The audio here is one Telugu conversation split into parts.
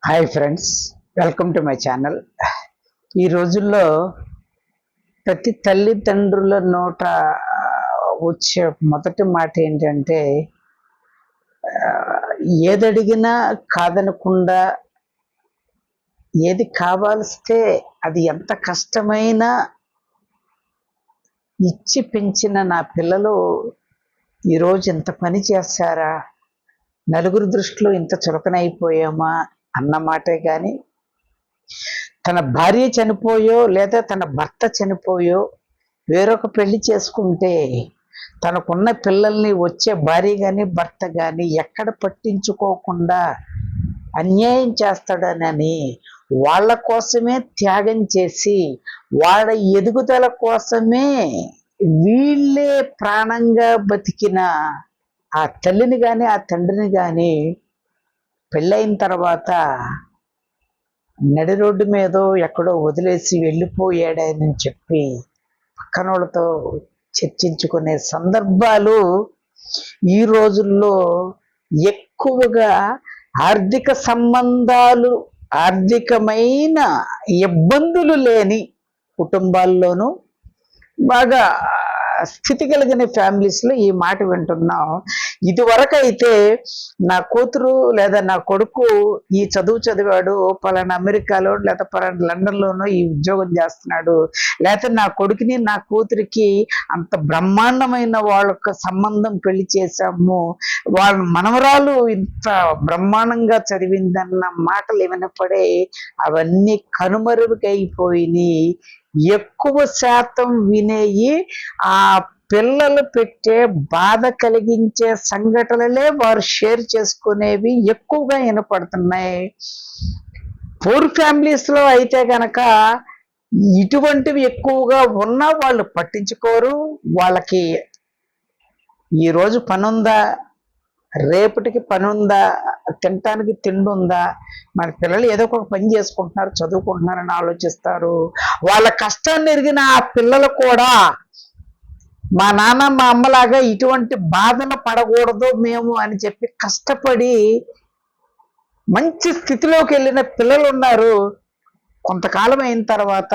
Hi friends, welcome to my channel. ఈ రోజుల్లో ప్రతి తల్లిదండ్రుల నోట వచ్చే మొదటి మాట ఏంటంటే ఏదడిగినా కాదనకుండా, ఏది కావాల్స్తే అది ఎంత కష్టమైనా ఇచ్చి పెంచిన నా పిల్లలు ఈరోజు ఇంత పని చేస్తారా, నలుగురు దృష్టిలో ఇంత చులకనైపోయామా అన్న మాటే కానీ, తన భార్య చనిపోయో లేదా తన భర్త చనిపోయో వేరొక పెళ్లి చేసుకుంటే తనకున్న పిల్లల్ని వచ్చే భార్య కానీ భర్త కానీ ఎక్కడ పట్టించుకోకుండా అన్యాయం చేస్తాడనని వాళ్ళ కోసమే త్యాగం చేసి వాళ్ళ ఎదుగుదల కోసమే వీళ్ళే ప్రాణంగా బతికిన ఆ తల్లిని కానీ ఆ తండ్రిని కానీ పెళ్ళైన తర్వాత నడి రోడ్డు మీదో ఎక్కడో వదిలేసి వెళ్ళిపోయాడని చెప్పి పక్కనోళ్ళతో చర్చించుకునే సందర్భాలు ఈ రోజుల్లో ఎక్కువగా ఆర్థిక సంబంధాలు, ఆర్థికమైన ఇబ్బందులు లేని కుటుంబాల్లోనూ బాగా స్థితి కలిగిన ఫ్యామిలీస్లో ఈ మాట వింటున్నాం. ఇదివరకు అయితే నా కూతురు లేదా నా కొడుకు ఈ చదువు చదివాడు, పలానా అమెరికాలో లేదా పలానా లండన్లోనో ఈ ఉద్యోగం చేస్తున్నాడు, లేకపోతే నా కొడుకుని నా కూతురికి అంత బ్రహ్మాండమైన వాళ్ళకు సంబంధం పెళ్లి చేశాము, వాళ్ళ మనవరాలు ఇంత బ్రహ్మాండంగా చదివిందన్న మాటలు వినపడే అవన్నీ కనుమరుగైపోయినాయి. ఎక్కువ శాతం వినేయి ఆ పిల్లలు పెట్టే బాధ కలిగించే సంఘటనలే వారు షేర్ చేసుకునేవి ఎక్కువగా వినపడుతున్నాయి. పూర్ ఫ్యామిలీస్లో అయితే గనక ఇటువంటివి ఎక్కువగా ఉన్నా వాళ్ళు పట్టించుకోరు. వాళ్ళకి ఈరోజు పనుందా, రేపటికి పని ఉందా, తినటానికి తిండి ఉందా, మన పిల్లలు ఏదో ఒక పని చేసుకుంటున్నారు, చదువుకుంటున్నారని ఆలోచిస్తారు. వాళ్ళ కష్టాన్ని ఎరిగిన ఆ పిల్లలు కూడా మా నాన్న మా అమ్మలాగా ఇటువంటి బాధలు పడకూడదు మేము అని చెప్పి కష్టపడి మంచి స్థితిలోకి వెళ్ళిన పిల్లలు ఉన్నారు. కొంతకాలం అయిన తర్వాత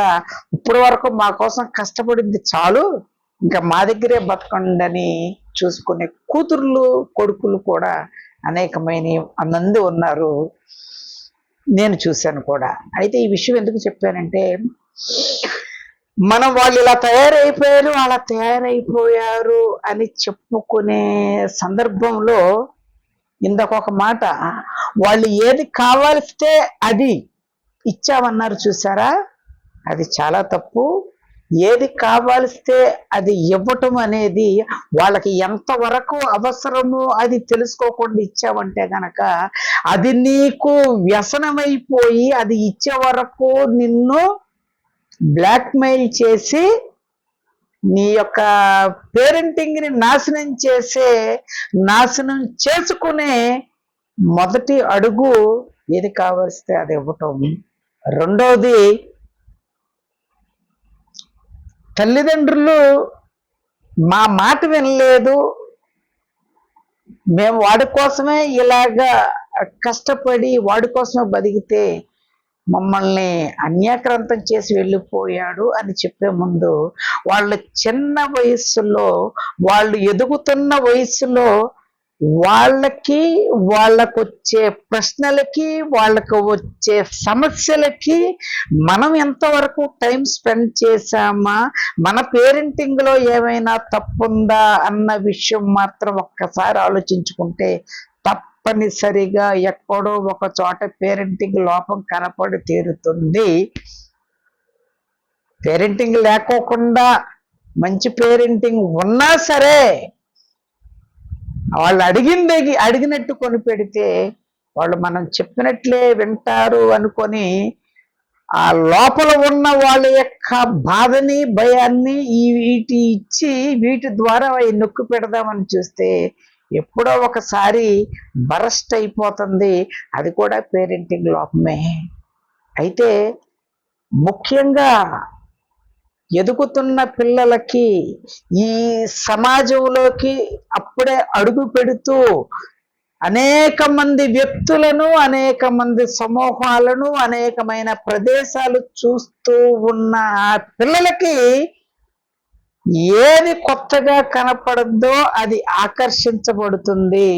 ఇప్పటి వరకు మా కోసం కష్టపడింది చాలు, ఇంకా మా దగ్గరే బతకండి చూసుకునే కూతుర్లు కొడుకులు కూడా అనేకమైన మంది ఉన్నారు, నేను చూశాను కూడా. అయితే ఈ విషయం ఎందుకు చెప్పానంటే, మనం వాళ్ళు ఇలా తయారైపోయారు అలా తయారైపోయారు అని చెప్పుకునే సందర్భంలో ఇందాకొక మాట, వాళ్ళు ఏది కావాల్స్తే అది ఇచ్చామన్నారు చూసారా, అది చాలా తప్పు. ఏది కావాల్స్తే అది ఇవ్వటం అనేది వాళ్ళకి ఎంతవరకు అవసరమో అది తెలుసుకోకుండా ఇచ్చావంటే గనక అది నీకు వ్యసనమైపోయి అది ఇచ్చే వరకు నిన్ను బ్లాక్మెయిల్ చేసి నీ యొక్క పేరెంటింగ్ని నాశనం చేసుకునే మొదటి అడుగు ఏది కావలిస్తే అది ఇవ్వటం. రెండవది, తల్లిదండ్రులు మా మాట వినలేదు, మేము వాడి కోసమే ఇలాగా కష్టపడి వాడి కోసమే బతికితే మమ్మల్ని అన్యాక్రాంతం చేసి వెళ్ళిపోయాడు అని చెప్పే ముందు వాళ్ళు చిన్న వయస్సులో, వాళ్ళు ఎదుగుతున్న వయస్సులో వాళ్ళకి వచ్చే ప్రశ్నలకి వాళ్ళకు వచ్చే సమస్యలకి మనం ఎంతవరకు టైం స్పెండ్ చేశామా, మన పేరెంటింగ్లో ఏమైనా తప్పుందా అన్న విషయం మాత్రం ఒక్కసారి ఆలోచించుకుంటే తప్పనిసరిగా ఎక్కడో ఒక చోట పేరెంటింగ్ లోపం కనపడి తీరుతుంది. పేరెంటింగ్ లేకోకుండా మంచి పేరెంటింగ్ ఉన్నా సరే వాళ్ళు అడిగినట్టు కొని పెడితే వాళ్ళు మనం చెప్పినట్లే వింటారు అనుకొని ఆ లోపల ఉన్న వాళ్ళ యొక్క బాధని భయాన్ని వీటి ఇచ్చి వీటి ద్వారా నొక్కి పెడదామని చూస్తే ఎప్పుడో ఒకసారి బరస్ట్ అయిపోతుంది. అది కూడా పేరెంటింగ్ లోపమే. అయితే ముఖ్యంగా ఎదుగుతున్న పిల్లలకి ఈ సమాజంలోకి అప్పుడే అడుగు పెడుతూ అనేక మంది వ్యక్తులను, అనేక మంది సమూహాలను, అనేకమైన ప్రదేశాలు చూస్తూ ఉన్న ఆ పిల్లలకి ఏది కొత్తగా కనపడద్దో అది ఆకర్షించబడుతుంది.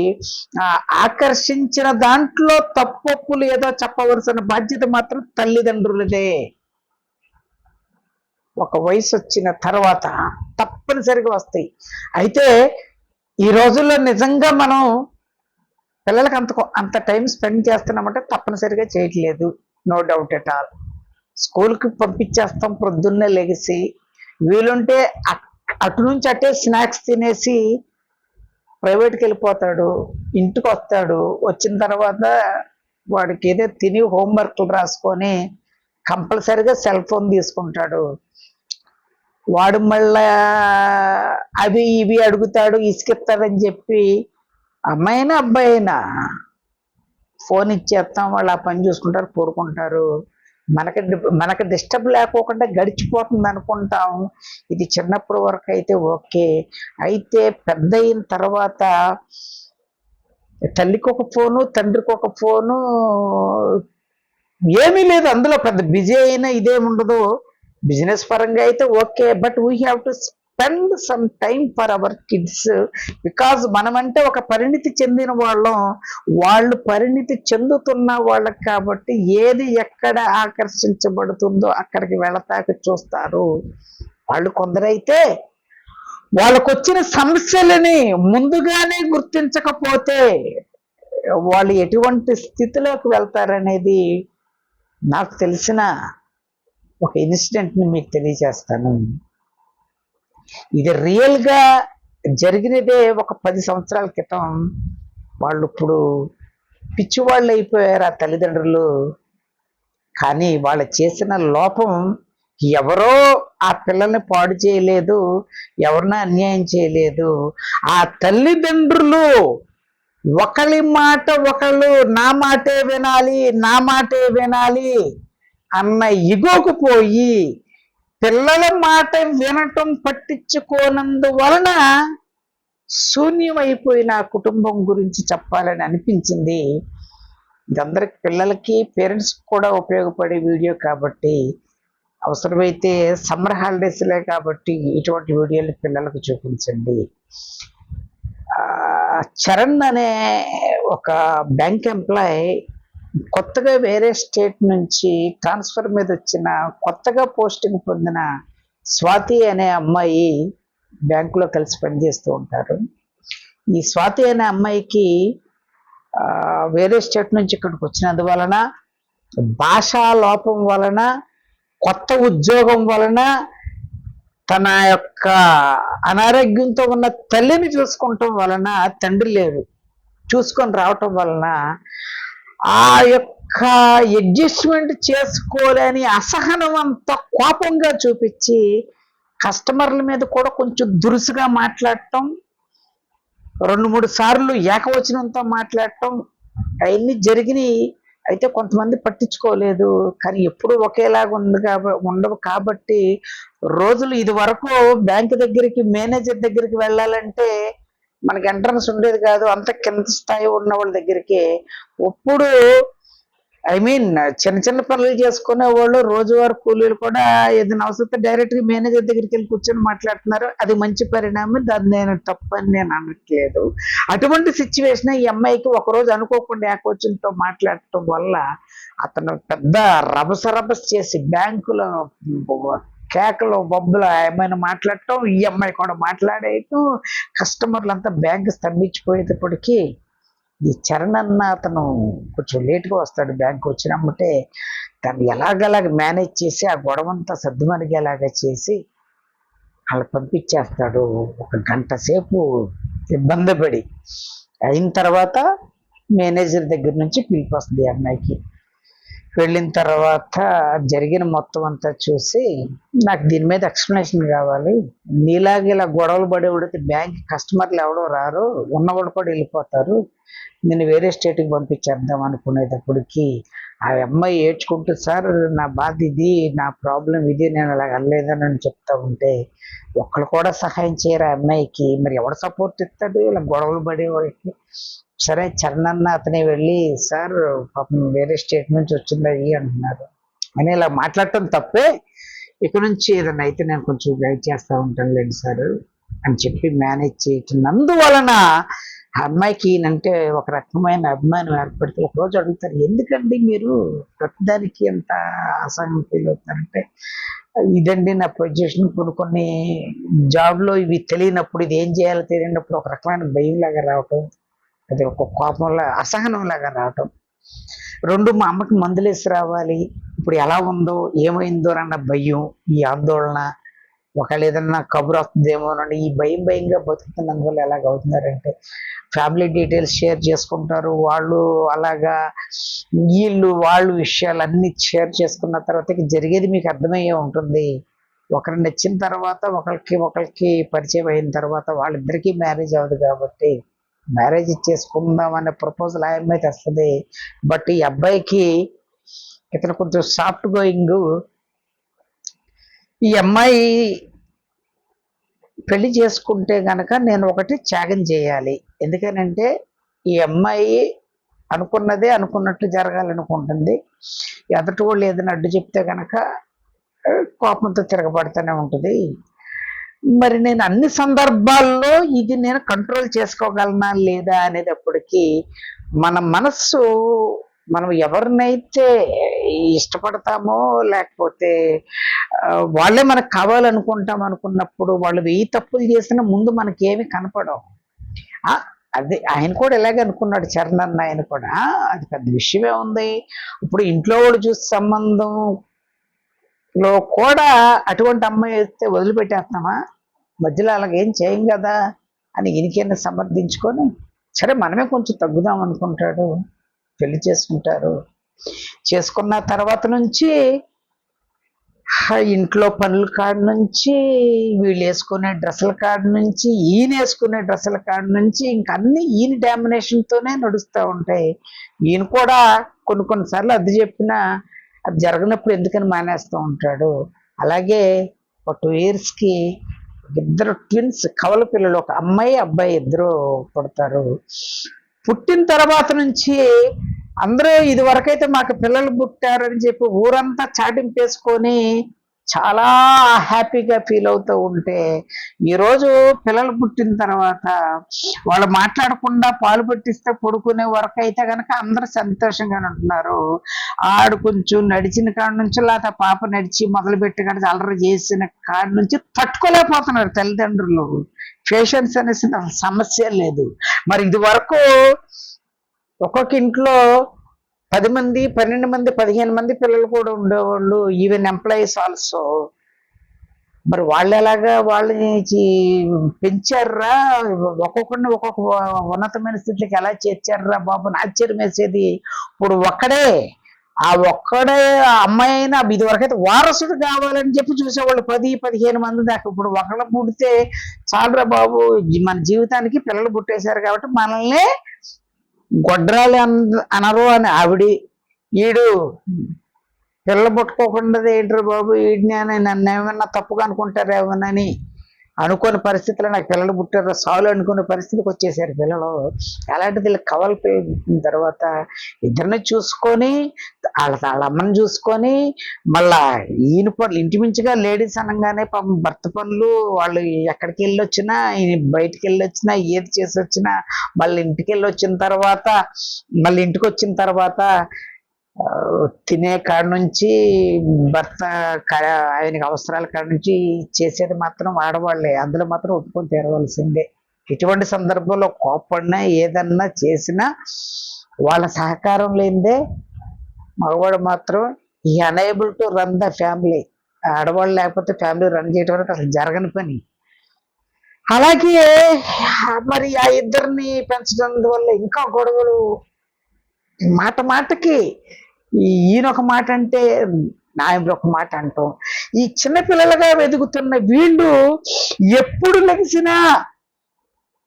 ఆ ఆకర్షించిన దాంట్లో తప్పొప్పులు ఏదో చెప్పవలసిన బాధ్యత మాత్రం తల్లిదండ్రులదే. ఒక వయసు వచ్చిన తర్వాత తప్పనిసరిగా వస్తాయి. అయితే ఈ రోజుల్లో నిజంగా మనం పిల్లలకి అంత టైం స్పెండ్ చేస్తున్నామంటే తప్పనిసరిగా చేయట్లేదు, నో డౌట్ ఎట్ ఆల్. స్కూల్కి పంపించేస్తాం పొద్దున్నే లెగిసి, వీలుంటే అటు నుంచి అట్టే స్నాక్స్ తినేసి ప్రైవేట్కి వెళ్ళిపోతాడు. ఇంటికి వస్తాడు, వచ్చిన తర్వాత వాడికి ఏదో తిని హోంవర్క్లు రాసుకొని కంపల్సరిగా సెల్ ఫోన్ తీసుకుంటాడు. వాడు మళ్ళా అవి ఇవి అడుగుతాడు, ఇసుకెత్తాడని చెప్పి అమ్మాయినా అబ్బాయి అయినా ఫోన్ ఇచ్చేస్తాం, వాళ్ళు ఆ పని చూసుకుంటారు, పడుకుంటారు. మనకి డిస్టర్బ్ లేకోకుండా గడిచిపోతుంది అనుకుంటాం. ఇది చిన్నప్పటి వరకు అయితే ఓకే. అయితే పెద్ద అయిన తర్వాత తల్లికి ఒక ఫోను, తండ్రికి ఒక ఫోను, ఏమీ లేదు అందులో. పెద్ద బిజీ అయినా ఇదేముండదు. బిజినెస్ పరంగా అయితే okay, but we have to spend some time for our kids. Because మనమంటే ఒక పరిణితి చెందిన వాళ్ళం, వాళ్ళు పరిణితి చెందుతున్న వాళ్ళకి కాబట్టి ఏది ఎక్కడ ఆకర్షించబడుతుందో అక్కడికి వెళతాక చూస్తారు. వాళ్ళు కొందరైతే వాళ్ళకు వచ్చిన సమస్యలని ముందుగానే గుర్తించకపోతే వాళ్ళు ఎటువంటి స్థితిలోకి వెళ్తారనేది నాకు తెలిసిన ఒక ఇన్సిడెంట్ని మీకు తెలియజేస్తాను. ఇది రియల్గా జరిగినదే. ఒక 10 సంవత్సరాల క్రితం వాళ్ళు ఇప్పుడు పిచ్చివాళ్ళు అయిపోయారు ఆ తల్లిదండ్రులు. కానీ వాళ్ళు చేసిన లోపం ఎవరో ఆ పిల్లల్ని పాడు చేయలేదు, ఎవరినో అన్యాయం చేయలేదు. ఆ తల్లిదండ్రులు ఒకళ్ళ మాట ఒకళ్ళు నా మాటే వినాలి, నా మాటే వినాలి అన్న ఇగోకు పోయి పిల్లల మాట వినటం పట్టించుకోనందువలన శూన్యమైపోయిన కుటుంబం గురించి చెప్పాలని అనిపించింది. ఇదందరికి పిల్లలకి, పేరెంట్స్ కూడా ఉపయోగపడే వీడియో కాబట్టి, అవసరమైతే సమ్మర్ హాలిడేస్లే కాబట్టి ఇటువంటి వీడియోలు పిల్లలకు చూపించండి. చరణ్ అనే ఒక బ్యాంక్ ఎంప్లాయ్ కొత్తగా వేరే స్టేట్ నుంచి ట్రాన్స్ఫర్ మీద వచ్చిన, కొత్తగా పోస్టింగ్ పొందిన స్వాతి అనే అమ్మాయి బ్యాంకులో కలిసి పనిచేస్తూ ఉంటారు. ఈ స్వాతి అనే అమ్మాయికి వేరే స్టేట్ నుంచి ఇక్కడికి వచ్చినందువలన, భాషా లోపం వలన, కొత్త ఉద్యోగం వలన, తన యొక్క అనారోగ్యంతో ఉన్న తల్లిని చూసుకుంటాం వలన, తండ్రి లేరు, చూసుకొని రావటం వలన ఆ యొక్క అడ్జస్ట్మెంట్ చేసుకోలేని అసహనం అంత కోపంగా చూపించి కస్టమర్ల మీద కూడా కొంచెం దురుసుగా మాట్లాడటం, 2-3 సార్లు ఏకవచనంతో మాట్లాడటం అవన్నీ జరిగినాయి. అయితే కొంతమంది పట్టించుకోలేదు. కానీ ఎప్పుడు ఒకేలాగా ఉండవు కాబట్టి రోజులు ఇది వరకు బ్యాంక్ దగ్గరికి, మేనేజర్ దగ్గరికి వెళ్ళాలంటే మనకి ఎంట్రన్స్ ఉండేది కాదు, అంత కింద స్థాయి ఉన్న వాళ్ళ దగ్గరికి. ఇప్పుడు చిన్న చిన్న పనులు చేసుకునే వాళ్ళు, రోజువారి కూలీలు కూడా ఏదైనా అవసరం డైరెక్ట్గా మేనేజర్ దగ్గరికి వెళ్ళి కూర్చొని మాట్లాడుతున్నారు. అది మంచి పరిణామం, దాన్ని నేను తప్పని నేను అనట్లేదు. అటువంటి సిచ్యువేషన్ ఈ అమ్మాయికి ఒకరోజు అనుకోకుండా ఏకవచనంతో మాట్లాడటం వల్ల అతను పెద్ద రభస చేసి బ్యాంకులో కేకలు బొబ్బులు ఏమైనా మాట్లాడటం, ఈ అమ్మాయి కూడా మాట్లాడేయటం, కస్టమర్లంతా బ్యాంక్ స్తంభించిపోయేటప్పటికీ ఈ చరణ్ అన్న అతను కొంచెం లేట్గా వస్తాడు. బ్యాంక్ వచ్చినమ్మంటే తను ఎలాగలాగ మేనేజ్ చేసి ఆ గొడవంతా సర్దుమణిగేలాగా చేసి వాళ్ళు పంపించేస్తాడు. 1 గంట సేపు ఇబ్బంది పడి అయిన తర్వాత మేనేజర్ దగ్గర నుంచి పిలిపి వస్తుంది ఈ అమ్మాయికి. వెళ్ళిన తర్వాత జరిగిన మొత్తం అంతా చూసి, నాకు దీని మీద ఎక్స్ప్లెనేషన్ కావాలి, నీలాగే ఇలా గొడవలు పడేవాడితే బ్యాంక్ కస్టమర్లు ఎవడో రారు, ఉన్నవాడు కూడా వెళ్ళిపోతారు, నేను వేరే స్టేట్కి పంపించేద్దాం అనుకునేటప్పటికి ఆ అమ్మాయి ఏడ్చుకుంటూ, సార్ నా బాధ ఇది, నా ప్రాబ్లం ఇది, నేను అలా అనలేదని అని చెప్తా ఉంటే ఒక్కళ్ళు కూడా సహాయం చేయరు ఆ అమ్మాయికి. మరి ఎవడు సపోర్ట్ ఇస్తాడు ఇలా గొడవలు పడే వాళ్ళకి? సరే చరణ్ అన్న అతనే వెళ్ళి, సార్ పాపం వేరే స్టేట్ నుంచి వచ్చింది అయ్యి అంటున్నారు అని ఇలా మాట్లాడటం తప్పే. ఇక నుంచి ఏదన్నా అయితే నేను కొంచెం గైడ్ చేస్తూ ఉంటాను లేండి సార్ అని చెప్పి మేనేజ్ చేయటం ఆ అమ్మాయికి అంటే ఒక రకమైన అభిమానం ఏర్పడితే ఒకరోజు అడుగుతారు, ఎందుకండి మీరు ప్రతిదానికి ఎంత అసహ్యం ఫీల్ అవుతారంటే, ఇదండి నా పొజిషన్, కొన్ని జాబ్లో ఇవి తెలియనప్పుడు, ఇది ఏం చేయాలో తెలియనప్పుడు ఒక రకమైన భయం లాగా రావటం, అది ఒక కోపంలా అసహనం లాగా రావటం. రెండు, మా అమ్మకి మందులేసి రావాలి, ఇప్పుడు ఎలా ఉందో ఏమైందో అన్న భయం, ఈ ఆందోళన, ఒకవేళ ఏదన్నా కబురు వస్తుందేమోనండి ఈ భయంగా బతుకుతున్నందువల్ల ఎలాగవుతున్నారంటే ఫ్యామిలీ డీటెయిల్స్ షేర్ చేసుకుంటారు వాళ్ళు, అలాగా వాళ్ళు విషయాలు అన్ని షేర్ చేసుకున్న తర్వాత జరిగేది మీకు అర్థమయ్యే ఉంటుంది. ఒకరు నచ్చిన తర్వాత ఒకరికి పరిచయం అయిన తర్వాత వాళ్ళిద్దరికీ మ్యారేజ్ అవ్వదు కాబట్టి మ్యారేజ్ చేసుకుందాం అనే ప్రపోజల్ ఆ అమ్మాయి తెస్తుంది. బట్ ఈ అబ్బాయికి ఇతను కొంచెం సాఫ్ట్ గోయింగ్, ఈ అమ్మాయి పెళ్లి చేసుకుంటే గనక నేను ఒకటి త్యాగం చేయాలి, ఎందుకనంటే ఈ అమ్మాయి అనుకున్నదే అనుకున్నట్లు జరగాలనుకుంటుంది. ఎదుటి వాళ్ళు ఏదైనా అడ్డు చెప్తే గనక కోపంతో తిరగబడుతూనే ఉంటుంది. మరి నేను అన్ని సందర్భాల్లో ఇది నేను కంట్రోల్ చేసుకోగలనా లేదా అనేటప్పటికీ మన మనస్సు, మనం ఎవరినైతే ఇష్టపడతామో లేకపోతే వాళ్ళే మనకు కావాలనుకుంటాం అనుకున్నప్పుడు వాళ్ళు 1000 తప్పులు చేసినా ముందు మనకేమి కనపడవు. అదే ఆయన కూడా ఇలాగే అనుకున్నాడు చరణ్ అన్న. ఆయన కూడా అది పెద్ద విషయమే ఉంది. ఇప్పుడు ఇంట్లో వాళ్ళు చూసి సంబంధంలో కూడా అటువంటి అమ్మాయి వేస్తే వదిలిపెట్టేస్తామా? మధ్యలో అలాగేం చేయం కదా అని ఈయనకైనా సమర్థించుకొని సరే మనమే కొంచెం తగ్గుదాం అనుకుంటాడు. పెళ్లి చేసుకుంటారు. చేసుకున్న తర్వాత నుంచి ఇంట్లో పనుల కాడ నుంచి, వీళ్ళు వేసుకునే డ్రెస్సుల కాడ నుంచి, ఈయన వేసుకునే డ్రెస్సుల కాడ నుంచి ఇంక అన్ని ఈయన డామినేషన్తోనే నడుస్తూ ఉంటాయి. ఈయన కూడా కొన్నిసార్లు అది చెప్పినా అది జరగనప్పుడు ఎందుకని మానేస్తూ ఉంటాడు. అలాగే ఒక 2 yearsకి ఇద్దరు ట్విన్స్ కవల పిల్లలు, ఒక అమ్మాయి అబ్బాయి ఇద్దరు పుడతారు. పుట్టిన తర్వాత నుంచి అందరూ ఇది వరకైతే మాకు పిల్లలు పుట్టారని చెప్పి ఊరంతా చాటింపేసుకొని చాలా హ్యాపీగా ఫీల్ అవుతూ ఉంటే, ఈరోజు పిల్లలు పుట్టిన తర్వాత వాళ్ళు మాట్లాడకుండా పాలు పట్టిస్తే పడుకునే వరకు అయితే కనుక అందరూ సంతోషంగానే ఉంటున్నారు. ఆడు కొంచెం నడిచిన కాడ నుంచి లేకపోతే పాప నడిచి మొదలుపెట్టి కాడ అల్లరి చేసిన కాడ నుంచి తట్టుకోలేకపోతున్నారు తల్లిదండ్రులు. పేషెన్స్ అనేసి సమస్య లేదు. మరి ఇది వరకు ఒక్కొక్క ఇంట్లో 10 మంది 12 మంది 15 మంది పిల్లలు కూడా ఉండేవాళ్ళు, ఈవెన్ ఎంప్లాయీస్ ఆల్సో. మరి వాళ్ళు ఎలాగా వాళ్ళని పెంచారా, ఒక్కొక్కరిని ఒక్కొక్క ఉన్నతమైన స్థితికి ఎలా చేర్చారా బాబు ఆశ్చర్యం వేసేది. ఇప్పుడు ఆ ఒక్కడే అమ్మాయి అయినా ఇది వరకైతే వారసుడు కావాలని చెప్పి చూసేవాళ్ళు 10-15 మంది దాకా. ఇప్పుడు ఒకళ్ళు పుడితే చాలురా బాబు, మన జీవితానికి పిల్లలు పుట్టేశారు కాబట్టి మనల్ని గొడ్రాలి అనరు అని ఆవిడి, ఈడు పిల్లలు పుట్టుకోకుండా ఏంటారు బాబు వీడిని అని నన్ను ఏమన్నా తప్పుగా అనుకుంటారేమోనని అనుకోని పరిస్థితుల్లో నాకు పిల్లలు పుట్టారు సాలు అనుకునే పరిస్థితికి వచ్చేసారు పిల్లలు. అలాంటిది వీళ్ళకి కవల పిల్లల తర్వాత ఇద్దరిని చూసుకొని వాళ్ళ అమ్మని చూసుకొని మళ్ళా ఈయన పనులు ఇంటిమించుగా లేడీస్ అనగానే పాపం భర్త పనులు, వాళ్ళు ఎక్కడికి వెళ్ళి వచ్చినా బయటికి వెళ్ళి వచ్చినా ఏది చేసి వచ్చినా మళ్ళీ ఇంటికి వెళ్ళి వచ్చిన తర్వాత మళ్ళీ ఇంటికి వచ్చిన తర్వాత తినే కాడ నుంచి భర్త ఆయనకి అవసరాల కాడ నుంచి చేసేది మాత్రం ఆడవాళ్ళే. అందులో మాత్రం ఒప్పుకొని తీరవలసిందే. ఇటువంటి సందర్భంలో కోపడినా ఏదన్నా చేసినా వాళ్ళ సహకారం లేనిదే మగవాడు మాత్రం ఈ unable to run the family. ఆడవాళ్ళు లేకపోతే ఫ్యామిలీ రన్ చేయడం అనేది అసలు జరగని పని. అలాగే మరి ఆ ఇద్దరిని పెంచడం వల్ల ఇంకా గొడవలు, మాటకి ఈయన ఒక మాట అంటే నాయకుడు ఒక మాట అంటాం. ఈ చిన్నపిల్లలుగా వెతుకుతున్న వీళ్ళు ఎప్పుడు లెగిసినా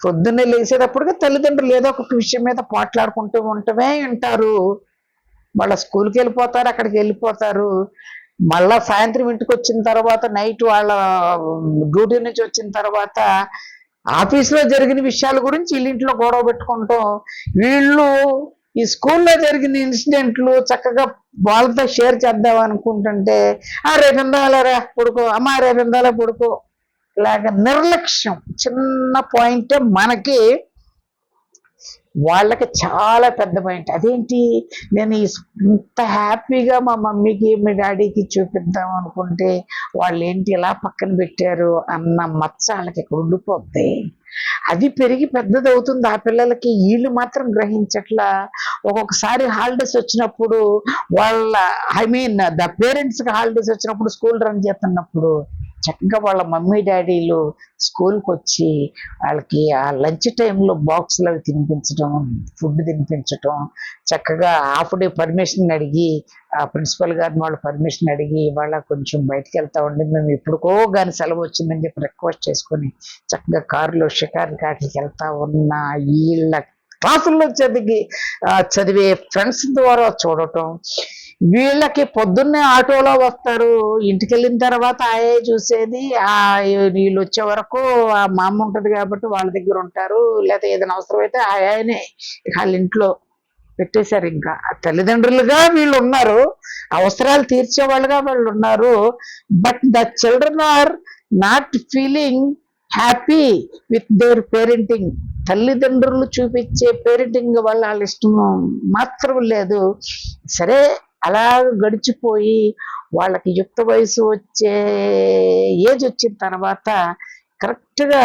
పొద్దున్నే లేచేటప్పటికి తల్లిదండ్రులు ఏదో ఒక విషయం మీద పోట్లాడుకుంటూ ఉంటమే ఉంటారు. వాళ్ళ స్కూల్కి వెళ్ళిపోతారు, అక్కడికి వెళ్ళిపోతారు. మళ్ళా సాయంత్రం ఇంటికి వచ్చిన తర్వాత నైట్ వాళ్ళ డ్యూటీ నుంచి వచ్చిన తర్వాత ఆఫీస్లో జరిగిన విషయాల గురించి వీళ్ళింట్లో గొడవ పెట్టుకుంటాం. వీళ్ళు ఈ స్కూల్లో జరిగిన ఇన్సిడెంట్లు చక్కగా వాళ్ళతో షేర్ చేద్దాం అనుకుంటుంటే రేపు ఇందాలరా పడుకో, అమ్మ రేపు ఇందాల పడుకో, ఇలాగ నిర్లక్ష్యం. చిన్న పాయింటే మనకి వాళ్ళకి చాలా పెద్ద పాయింట్. అదేంటి, నేను ఇంత హ్యాపీగా మా మమ్మీకి మీ డాడీకి చూపిద్దాం అనుకుంటే వాళ్ళు ఏంటి ఇలా పక్కన పెట్టారు అన్న మచ్చ వాళ్ళకి ఇక్కడ ఉండిపోద్ది. అది పెరిగి పెద్దది అవుతుంది ఆ పిల్లలకి. వీళ్ళు మాత్రం గ్రహించట్లా. ఒక్కొక్కసారి హాలిడేస్ వచ్చినప్పుడు వాళ్ళ ద పేరెంట్స్కి హాలిడేస్ వచ్చినప్పుడు స్కూల్ రన్ చేస్తున్నప్పుడు చక్కగా వాళ్ళ మమ్మీ డాడీలు స్కూల్కి వచ్చి వాళ్ళకి ఆ లంచ్ టైంలో బాక్సులు అవి తినిపించడం, ఫుడ్ తినిపించడం, చక్కగా హాఫ్ డే పర్మిషన్ అడిగి ఆ ప్రిన్సిపల్ గారిని వాళ్ళు పర్మిషన్ అడిగి వాళ్ళ కొంచెం బయటికి వెళ్తా ఉండి మేము ఎప్పుడుకో కానీ సెలవు వచ్చిందని చెప్పి రిక్వెస్ట్ చేసుకొని చక్కగా కారులో షికారు కాటికి వెళ్తా ఉన్న వీళ్ళ క్లాసుల్లో చదివే ఫ్రెండ్స్ ద్వారా చూడటం. వీళ్ళకి పొద్దున్నే ఆటోలో వస్తారు, ఇంటికి వెళ్ళిన తర్వాత ఆయే చూసేది. వీళ్ళు వచ్చే వరకు ఆ మా అమ్మ ఉంటుంది కాబట్టి వాళ్ళ దగ్గర ఉంటారు, లేకపోతే ఏదైనా అవసరం అయితే ఆయనే వాళ్ళ ఇంట్లో పెట్టేశారు. ఇంకా తల్లిదండ్రులుగా వీళ్ళు ఉన్నారు, అవసరాలు తీర్చే వాళ్ళుగా వాళ్ళు ఉన్నారు. But the children are not feeling happy with their parenting. తల్లిదండ్రులు చూపించే పేరెంటింగ్ వల్ల వాళ్ళ ఇష్టం మాత్రం లేదు. సరే అలా గడిచిపోయి వాళ్ళకి యుక్త వయసు వచ్చే ఏజ్ వచ్చిన తర్వాత కరెక్ట్గా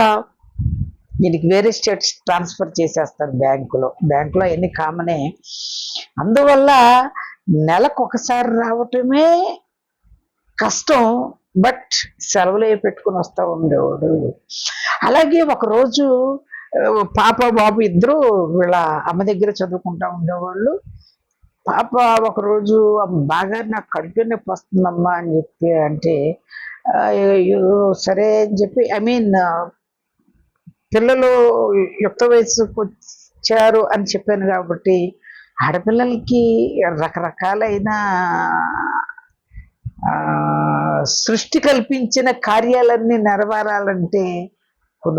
దీనికి వేరే స్టేట్స్ ట్రాన్స్ఫర్ చేసేస్తారు బ్యాంకులో ఎన్ని కామనే. అందువల్ల నెలకు ఒకసారి రావటమే కష్టం, బట్ సెలవులు పెట్టుకుని వస్తూ ఉండేవాడు. అలాగే ఒకరోజు పాప బాబు ఇద్దరు వీళ్ళ అమ్మ దగ్గర చదువుకుంటా ఉండేవాళ్ళు. పాప ఒకరోజు బాగా నాకు కడుపు నొప్పి వస్తుందమ్మా అని చెప్పి అంటే సరే అని చెప్పి పిల్లలు యుక్త వయసుకు వచ్చారు అని చెప్పాను కాబట్టి ఆడపిల్లలకి రకరకాలైన సృష్టి కల్పించిన కార్యాలన్నీ నెరవేరాలంటే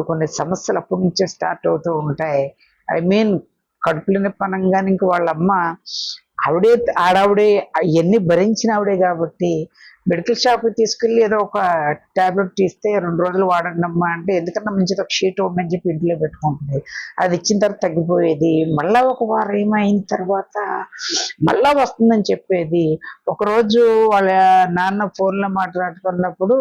కొన్ని సమస్యలు అప్పటి నుంచే స్టార్ట్ అవుతూ ఉంటాయి. కడుపులోని పనంగానే ఇంక వాళ్ళమ్మ ఆడావిడే అవన్నీ భరించిన ఆవిడే కాబట్టి మెడికల్ షాప్కి తీసుకెళ్ళి ఏదో ఒక ట్యాబ్లెట్ ఇస్తే 2 రోజులు వాడండి అమ్మా అంటే ఎందుకన్నా మంచిది ఒక షీట్ ఉండని చెప్పి ఇంట్లో పెట్టుకుంటుంది. అది ఇచ్చిన తర్వాత తగ్గిపోయేది. మళ్ళా ఒక వారం ఏమైన తర్వాత మళ్ళా వస్తుందని చెప్పేది. ఒకరోజు వాళ్ళ నాన్న ఫోన్లో మాట్లాడుకున్నప్పుడు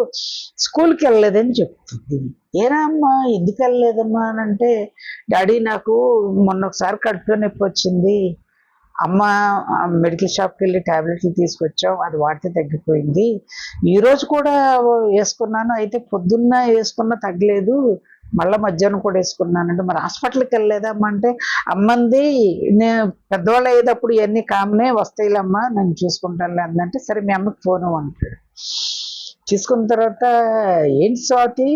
స్కూల్కి వెళ్ళలేదని చెప్తుంది. ఏనా అమ్మా ఎందుకు వెళ్ళలేదమ్మా అని అంటే డాడీ నాకు మొన్న ఒకసారి కడుపులో నొప్పి వచ్చింది, అమ్మ మెడికల్ షాప్కి వెళ్ళి ట్యాబ్లెట్లు తీసుకొచ్చాం, అది వాడితే తగ్గిపోయింది. ఈరోజు కూడా వేసుకున్నాను, అయితే పొద్దున్న వేసుకున్నా తగ్గలేదు, మళ్ళీ మధ్యాహ్నం కూడా వేసుకున్నానంటే మరి హాస్పిటల్కి వెళ్ళలేదమ్మా అంటే అమ్మంది నేను పెద్దవాళ్ళు అయ్యేటప్పుడు ఇవన్నీ కామనే వస్తాయిలమ్మా నేను చూసుకుంటానులే అందంటే సరే మీ అమ్మకి ఫోన్ అంటాడు. తీసుకున్న తర్వాత ఏంటి స్వాతి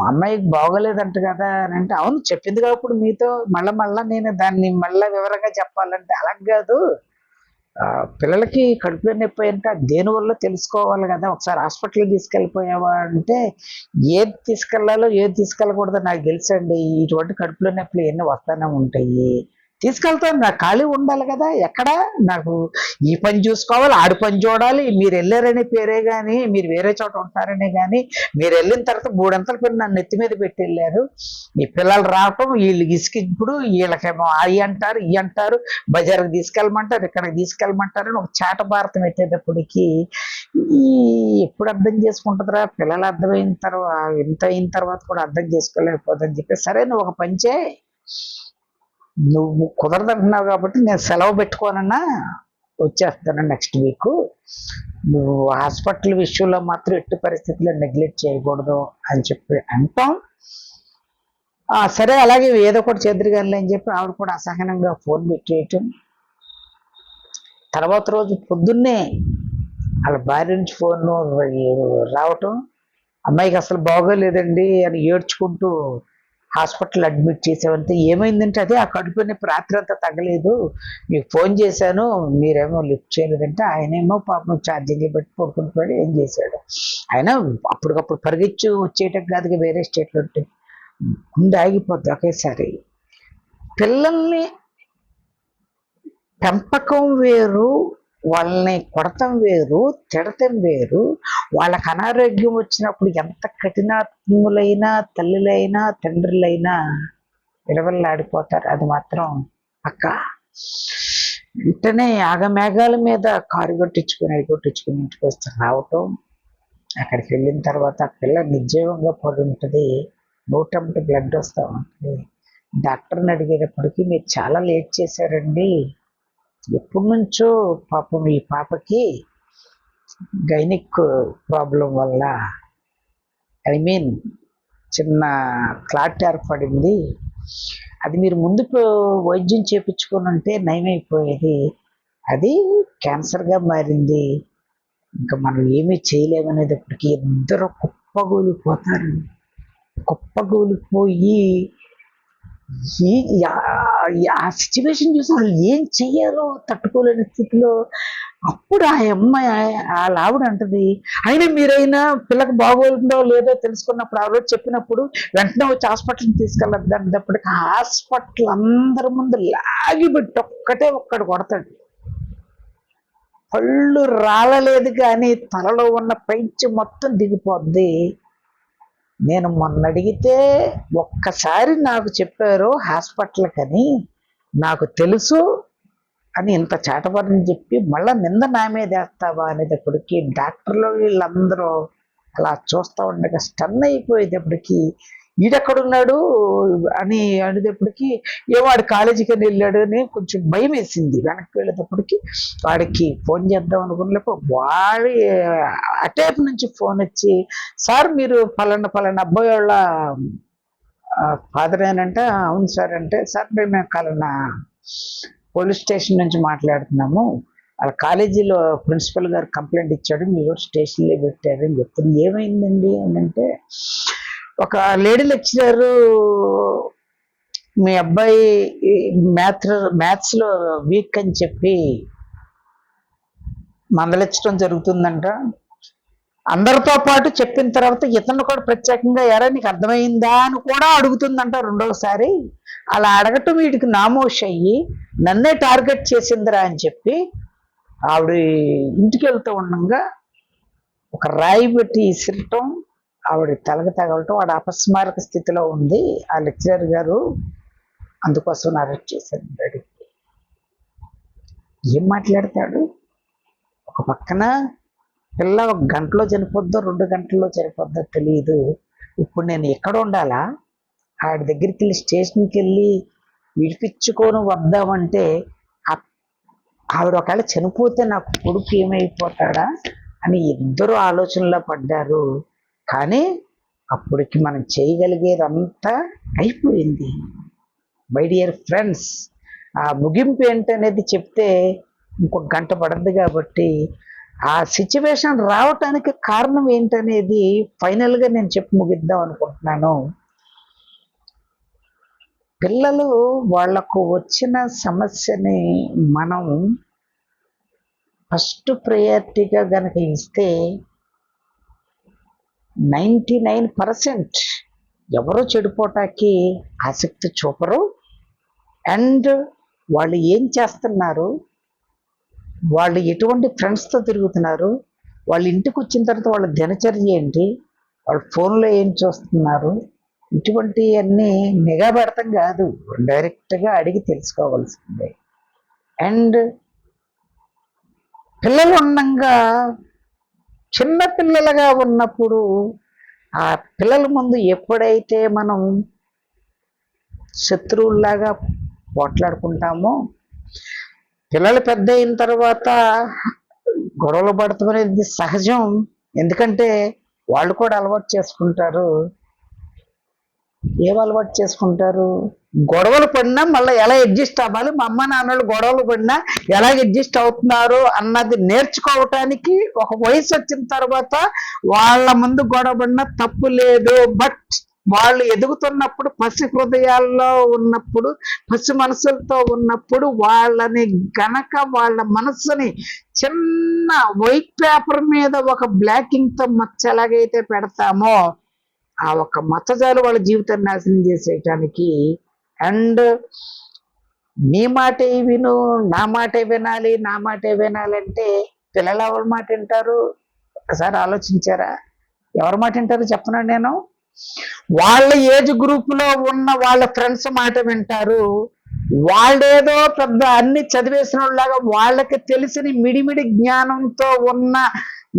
అమ్మాయికి బాగోలేదంట కదా అని అంటే అవును చెప్పింది కాబట్టి మీతో మళ్ళా నేను దాన్ని మళ్ళీ వివరంగా చెప్పాలంటే అలా కాదు, పిల్లలకి కడుపులో నొప్పి అంటే దేనివల్ల తెలుసుకోవాలి కదా, ఒకసారి హాస్పిటల్కి తీసుకెళ్ళిపోయావా అంటే ఏది తీసుకెళ్లాలో ఏది తీసుకెళ్ళకూడదో నాకు తెలుసండి, ఇటువంటి కడుపులో నొప్పులు ఎన్ని వస్తానే ఉంటాయి, తీసుకెళ్తాను, నాకు ఖాళీ ఉండాలి కదా, ఎక్కడ నాకు ఈ పని చూసుకోవాలి ఆడి పని చూడాలి, మీరు వెళ్ళారనే పేరే కానీ మీరు వేరే చోట ఉంటారనే కానీ మీరు వెళ్ళిన తర్వాత 3 అంతల పని నన్ను నెత్తి మీద పెట్టి వెళ్ళారు, ఈ పిల్లలు రావటం వీళ్ళు ఇసుకిప్పుడు వీళ్ళకేమో అవి అంటారు ఇవి అంటారు, బజార్కి తీసుకెళ్ళమంటారు ఇక్కడికి తీసుకెళ్ళమంటారు అని ఒక చాట భారతం ఎత్తేటప్పటికి ఎప్పుడు అర్థం చేసుకుంటుందిరా పిల్లలు అర్థమైన తర్వాత ఇంత అయిన తర్వాత కూడా అర్థం చేసుకోలేకపోతుందని చెప్పి సరే నువ్వు ఒక పని చేయి, నువ్వు కుదరదంటున్నావు కాబట్టి నేను సెలవు పెట్టుకోనన్నా వచ్చేస్తాను నెక్స్ట్ వీక్, నువ్వు హాస్పిటల్ విషయంలో మాత్రం ఎట్టి పరిస్థితుల్లో నెగ్లెక్ట్ చేయకూడదు అని చెప్పి అంటాం. సరే అలాగే ఏదో ఒకటి చేద్దరు కానీ అని చెప్పి ఆవిడ కూడా అసహనంగా ఫోన్ పెట్టేయటం. తర్వాత రోజు పొద్దున్నే వాళ్ళ భార్య నుంచి ఫోన్ రావటం, అమ్మాయికి అసలు బాగోలేదండి అని ఏడ్చుకుంటూ హాస్పిటల్ అడ్మిట్ చేసామంటే ఏమైందంటే అదే ఆ కడుపు నొప్పి రాత్రి అంతా తగ్గలేదు, మీకు ఫోన్ చేశాను మీరేమో లిఫ్ట్ చేయలేదంటే ఆయనేమో పాపం ఛార్జింగ్ పెట్టి పడుకుంటున్నాడు. ఏం చేశాడు ఆయన అప్పటికప్పుడు పరిగెచ్చు వచ్చేయటం కాదుగా వేరే స్టేట్లో ఉంటే గుండె ఆగిపోద్ది ఒకేసారి. పిల్లల్ని పెంపకం వేరు, వాళ్ళని కొడతం వేరు, తిడతం వేరు. వాళ్ళకి అనారోగ్యం వచ్చినప్పుడు ఎంత కఠినాత్ములైనా తల్లులైనా తండ్రులైనా విలవల్లాడిపోతారు. అది మాత్రం అక్క వెంటనే ఆగమేఘాల మీద కారు కొట్టించుకుని ఇంటికి వస్తే రావటం, అక్కడికి వెళ్ళిన తర్వాత ఆ పిల్ల నిర్జీవంగా పడి ఉంటుంది, నోటంటి బ్లడ్ వస్తూ ఉంటుంది. డాక్టర్ని అడిగేటప్పటికి మీరు చాలా లేట్ చేశారండి, ఎప్పటి నుంచో పాపం ఈ పాపకి గైనిక్ ప్రాబ్లం వల్ల చిన్న క్లాట్ ఏర్పడింది, అది మీరు ముందు వైద్యం చేయించుకొని ఉంటే నయమైపోయేది, అది క్యాన్సర్గా మారింది, ఇంకా మనం ఏమీ చేయలేమనేటప్పటికి ఇద్దరు కుప్పగూలిపోతారు. కుప్పగూలిపోయి ఆ సిచ్యువేషన్ చూసి వాళ్ళు ఏం చెయ్యాలో తట్టుకోలేని స్థితిలో అప్పుడు ఆ అమ్మాయి వాళ్ళ ఆవిడ అంటది, అయినా మీరైనా పిల్లకి బాగోతుందో లేదో తెలుసుకున్నప్పుడు ఆ రోజు చెప్పినప్పుడు వెంటనే వచ్చి హాస్పిటల్కి తీసుకెళ్ళద్దు అనేటప్పటికి హాస్పిటల్ అందరి ముందు లాగిపెట్టి ఒక్కడు కొడతాడు. పళ్ళు రాలలేదు కానీ తలలో ఉన్న పెంచి మొత్తం దిగిపోద్ది. నేను మొన్న అడిగితే ఒక్కసారి నాకు చెప్పారు హాస్పిటల్కని, నాకు తెలుసు అని ఇంత చాటపడని చెప్పి మళ్ళీ నింద నా మీద వేస్తావా అనేటప్పటికి డాక్టర్లు వీళ్ళందరూ అలా చూస్తూ ఉండగా స్టన్ అయిపోయేటప్పటికి ఈడెక్కడున్నాడు అని అనేటప్పటికి వాడు కాలేజీకి వెళ్ళాడు అని కొంచెం భయం వేసింది. వెనక్కి వెళ్ళేటప్పటికి వాడికి ఫోన్ చేద్దాం అనుకున్నప్పుడు వాడి అటేపు నుంచి ఫోన్ వచ్చి, సార్ మీరు పలానా అబ్బాయి వాళ్ళ ఫాదర్ ఏనంట, అవును సార్ అంటే, సార్ మేము పలానా పోలీస్ స్టేషన్ నుంచి మాట్లాడుతున్నాము, వాళ్ళ కాలేజీలో ప్రిన్సిపల్ గారు కంప్లైంట్ ఇచ్చాడు, మీరు స్టేషన్లో పెట్టారు అని చెప్తుంది. ఏమైందండి అని అంటే, ఒక లేడీ లెక్చరర్ మీ అబ్బాయి మ్యాథ్స్లో వీక్ అని చెప్పి మందలించడం జరుగుతుందంట, అందరితో పాటు చెప్పిన తర్వాత ఇతను కూడా ప్రత్యేకంగా ఎరా నీకు అర్థమైందా అని కూడా అడుగుతుందంట రెండవసారి. అలా అడగటం వీడికి నామోష్ అయ్యి నన్నే టార్గెట్ చేసిందిరా అని చెప్పి ఆవిడ ఇంటికి వెళ్తూ ఉండగా ఒక రాయి పెట్టి ఇసిరటం, ఆవిడ తలకి తగలటం, ఆవిడ అపస్మారక స్థితిలో ఉంది. ఆ లెక్చరర్ గారు అందుకోసం అరెస్ట్ చేశారు. ఏం మాట్లాడతాడు? ఒక పక్కన పిల్ల 1 గంటలో చనిపోద్దో 2 గంటల్లో చనిపోద్దో తెలియదు. ఇప్పుడు నేను ఎక్కడ ఉండాలా? ఆవిడ దగ్గరికి వెళ్ళి స్టేషన్కి వెళ్ళి విడిపించుకొని వద్దామంటే ఆవిడ ఒకవేళ చనిపోతే నాకు కొడుకు ఏమైపోతాడా అని ఇద్దరు ఆలోచనలో పడ్డారు. కానీ అప్పటికి మనం చేయగలిగేదంతా అయిపోయింది. మై డియర్ ఫ్రెండ్స్, ఆ ముగింపు ఏంటనేది చెప్తే ఇంకొక గంట పడద్దు కాబట్టి ఆ సిచ్యువేషన్ రావటానికి కారణం ఏంటనేది ఫైనల్గా నేను చెప్పి ముగిద్దాం అనుకుంటున్నాను. పిల్లలు వాళ్లకు వచ్చిన సమస్యని మనం ఫస్ట్ ప్రయారిటీగా గనక ఇస్తే 99% ఎవరు చెడిపోటానికి ఆసక్తి చూపరు. అండ్ వాళ్ళు ఏం చేస్తున్నారు, వాళ్ళు ఎటువంటి ఫ్రెండ్స్తో తిరుగుతున్నారు, వాళ్ళ ఇంటికి వచ్చిన తర్వాత వాళ్ళ దినచర్య ఏంటి, వాళ్ళ ఫోన్లో ఏం చూస్తున్నారు, ఇటువంటివన్నీ నిఘా పెడతాం కాదు, డైరెక్ట్గా అడిగి తెలుసుకోవాల్సిందే. అండ్ పిల్లలు ఉండగా చిన్న పిల్లలుగా ఉన్నప్పుడు ఆ పిల్లల ముందు ఎప్పుడైతే మనం శత్రువుల్లాగా పోట్లాడుకుంటామో, పిల్లలు పెద్ద అయిన తర్వాత గొడవలు పడతాం అనేది సహజం. ఎందుకంటే వాళ్ళు కూడా అలవాటు చేసుకుంటారు. ఏం అలవాటు చేసుకుంటారు? గొడవలు పడినా మళ్ళీ ఎలా అడ్జస్ట్ అవ్వాలి, మా అమ్మ నాన్నలు గొడవలు పడినా ఎలా అడ్జస్ట్ అవుతున్నారు అన్నది నేర్చుకోవటానికి ఒక వయసు వచ్చిన తర్వాత వాళ్ళ ముందు గొడవ పడినా తప్పు లేదు, బట్ వాళ్ళు ఎదుగుతున్నప్పుడు పసి హృదయాల్లో ఉన్నప్పుడు పసి మనసులతో ఉన్నప్పుడు వాళ్ళని గనక వాళ్ళ మనస్సుని చిన్న వైట్ పేపర్ మీద ఒక బ్లాకింగ్ తో మచ్చ ఎలాగైతే పెడతామో ఆ ఒక మచ్చజాలు వాళ్ళ జీవితాన్ని నాశనం చేసేయటానికి. అండ్ నీ మాటే విను, నా మాటే వినాలి, నా మాటే వినాలంటే పిల్లలు ఎవరి మాట వింటారు? ఒకసారి ఆలోచించారా? ఎవరి మాట వింటారు చెప్పనా నేను? వాళ్ళ ఏజ్ గ్రూప్ లో ఉన్న వాళ్ళ ఫ్రెండ్స్ మాట వింటారు. వాళ్ళేదో పెద్ద అన్ని చదివేసిన వాళ్ళలాగా వాళ్ళకి తెలిసిన మిడిమిడి జ్ఞానంతో ఉన్న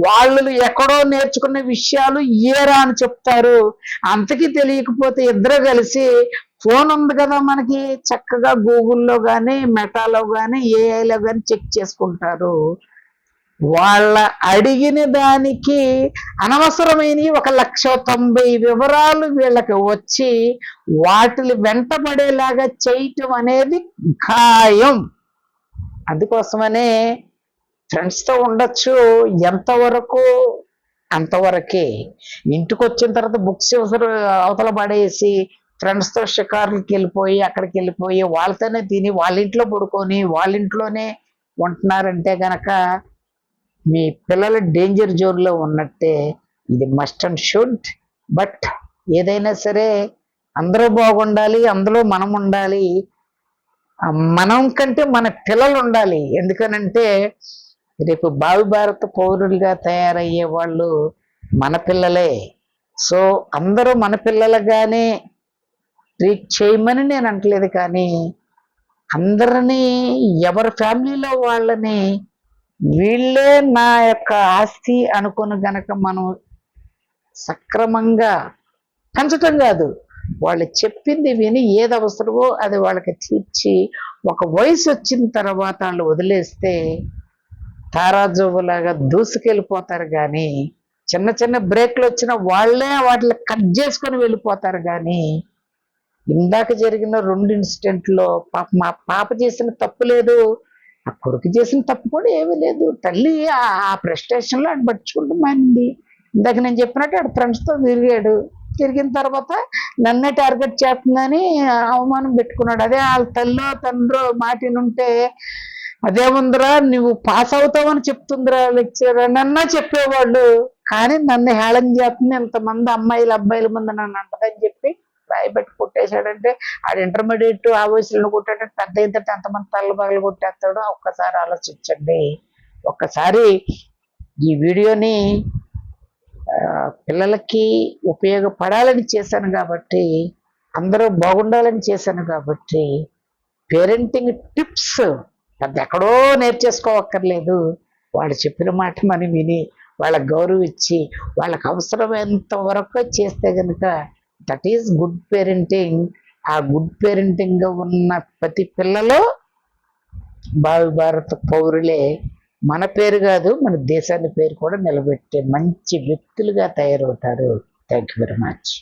వాళ్ళు ఎక్కడో నేర్చుకున్న విషయాలు ఏరా అని చెప్తారు. అంతకీ తెలియకపోతే ఇద్దరు కలిసి ఫోన్ ఉంది కదా మనకి, చక్కగా గూగుల్లో కానీ మెటాలో కానీ ఏఐలో కానీ చెక్ చేసుకుంటారు. వాళ్ళ అడిగిన దానికి అనవసరమైన 1,90,000 వివరాలు వీళ్ళకి వచ్చి వాటిని వెంటబడేలాగా చేయటం అనేది ఖాయం. అందుకోసమనే ఫ్రెండ్స్తో ఉండొచ్చు, ఎంతవరకు అంతవరకే. ఇంటికి వచ్చిన తర్వాత బుక్స్ అవతల పడేసి ఫ్రెండ్స్తో షికార్లకి వెళ్ళిపోయి అక్కడికి వెళ్ళిపోయి వాళ్ళతోనే తిని వాళ్ళ ఇంట్లో పడుకొని వాళ్ళ ఇంట్లోనే ఉంటున్నారంటే గనక మీ పిల్లలు డేంజర్ జోన్లో ఉన్నట్టే. ఇది మస్ట్ అండ్ షుడ్. బట్ ఏదైనా సరే అందరూ బాగుండాలి, అందులో మనం ఉండాలి. మనం కంటే మన పిల్లలు ఉండాలి. ఎందుకనంటే రేపు భావి భారత పౌరులుగా తయారయ్యే వాళ్ళు మన పిల్లలే. సో అందరూ మన పిల్లలుగానే ట్రీట్ చేయమని నేను అంటలేదు, కానీ అందరినీ ఎవరి ఫ్యామిలీలో వాళ్ళని వీళ్ళే నా యొక్క ఆస్తి అనుకుని గనక మనం సక్రమంగా పెంచటం కాదు, వాళ్ళు చెప్పింది విని ఏది అవసరమో అది వాళ్ళకి తీర్చి ఒక వయసు వచ్చిన తర్వాత వాళ్ళు వదిలేస్తే తారాజువ్వులాగా దూసుకెళ్ళిపోతారు. కానీ చిన్న చిన్న బ్రేక్లు వచ్చిన వాళ్ళే వాటిని కట్ చేసుకొని వెళ్ళిపోతారు. కానీ ఇందాక జరిగిన 2 ఇన్సిడెంట్లో మా పాప చేసిన తప్పు లేదు, ఆ కొడుకు చేసిన తప్పు కూడా ఏమీ లేదు. తల్లి ఆ ప్రెస్టేషన్లో ఆడు పట్టించుకుంటూ మారింది. ఇందాక నేను చెప్పినట్టు ఆడు ఫ్రెండ్స్తో తిరిగాడు. తిరిగిన తర్వాత నన్నే టార్గెట్ చేస్తుందని అవమానం పెట్టుకున్నాడు. అదే వాళ్ళ తల్లో తండ్రో మాటినుంటే అదేముందిరా నువ్వు పాస్ అవుతావని చెప్తుందిరా లెక్చరర్ అన్నా చెప్పేవాళ్ళు. కానీ నన్ను హేళన చేస్తుంది, ఇంతమంది అబ్బాయిల ముందు నన్ను అంటదని చెప్పి రాయబెట్టి కొట్టేశాడంటే ఆడు ఇంటర్మీడియట్ ఆ వయసులో కొట్టాడంటే పెద్ద ఇంత ఎంతమంది తల్ల పగలు కొట్టేస్తాడో ఒక్కసారి ఆలోచించండి. ఒక్కసారి ఈ వీడియోని పిల్లలకి ఉపయోగపడాలని చేశాను కాబట్టి, అందరూ బాగుండాలని చేశాను కాబట్టి, పేరెంటింగ్ టిప్స్ అది ఎక్కడో నేర్చేసుకోవక్కర్లేదు. వాళ్ళు చెప్పిన మాట మనం విని వాళ్ళకి గౌరవం ఇచ్చి వాళ్ళకి అవసరమైనంత వరకు చేస్తే కనుక దట్ ఈస్ గుడ్ పేరెంటింగ్. ఆ గుడ్ పేరెంటింగ్ ఉన్న ప్రతి పిల్లలు భావి భారత పౌరులే. మన పేరు కాదు, మన దేశాన్ని పేరు కూడా నిలబెట్టే మంచి వ్యక్తులుగా తయారవుతారు. Thank you very much.